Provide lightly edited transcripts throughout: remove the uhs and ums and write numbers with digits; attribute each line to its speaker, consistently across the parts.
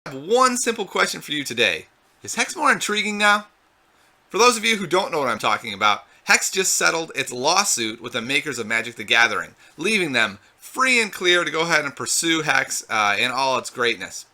Speaker 1: I have one simple question for you today. Is Hex more intriguing now? For those of you who don't know what I'm talking about, Hex just settled its lawsuit with the makers of Magic the Gathering, leaving them free and clear to go ahead and pursue Hex in all its greatness.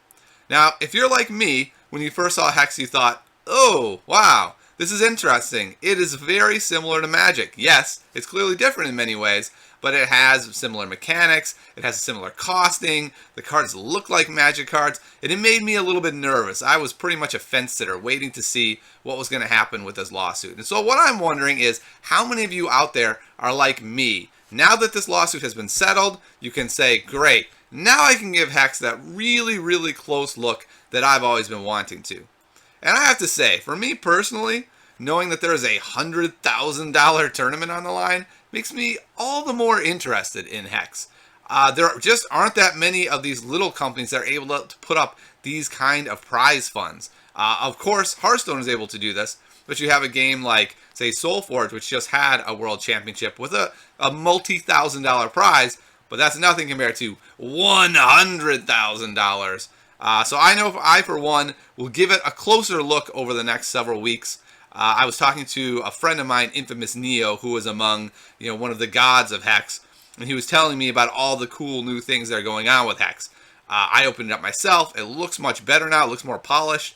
Speaker 1: Now, if you're like me, when you first saw Hex you thought, oh, wow, this is interesting. It is very similar to Magic. Yes, it's clearly different in many ways, but it has similar mechanics, it has similar costing, the cards look like Magic cards, and it made me a little bit nervous. I was pretty much a fence sitter waiting to see what was going to happen with this lawsuit. And so what I'm wondering is, how many of you out there are like me? Now that this lawsuit has been settled, you can say, great, now I can give Hex that really, really close look that I've always been wanting to. And I have to say, for me personally, knowing that there is a $100,000 tournament on the line makes me all the more interested in Hex. There just aren't that many of these little companies that are able to put up these kind of prize funds. Of course, Hearthstone is able to do this, but you have a game like, say, SoulForge, which just had a world championship with a multi-$1,000 prize, but that's nothing compared to $100,000. So I know I, for one, will give it a closer look over the next several weeks. I was talking to a friend of mine, Infamous Neo, who was among, one of the gods of Hex, and he was telling me about all the cool new things that are going on with Hex. I opened it up myself. It looks much better now. It looks more polished.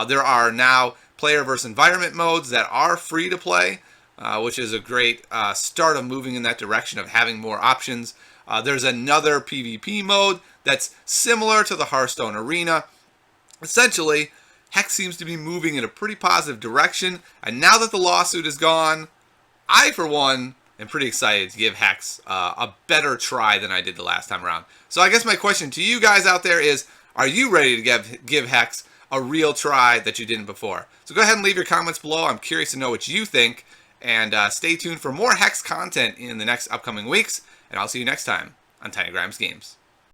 Speaker 1: There are now player versus environment modes that are free to play, which is a great start of moving in that direction of having more options. There's another PvP mode that's similar to the Hearthstone Arena. Essentially, Hex seems to be moving in a pretty positive direction, and now that the lawsuit is gone, I, for one, am pretty excited to give Hex a better try than I did the last time around. So I guess my question to you guys out there is, are you ready to give Hex a real try that you didn't before? So go ahead and leave your comments below. I'm curious to know what you think, and stay tuned for more Hex content in the next upcoming weeks, and I'll see you next time on Tiny Grimes Games.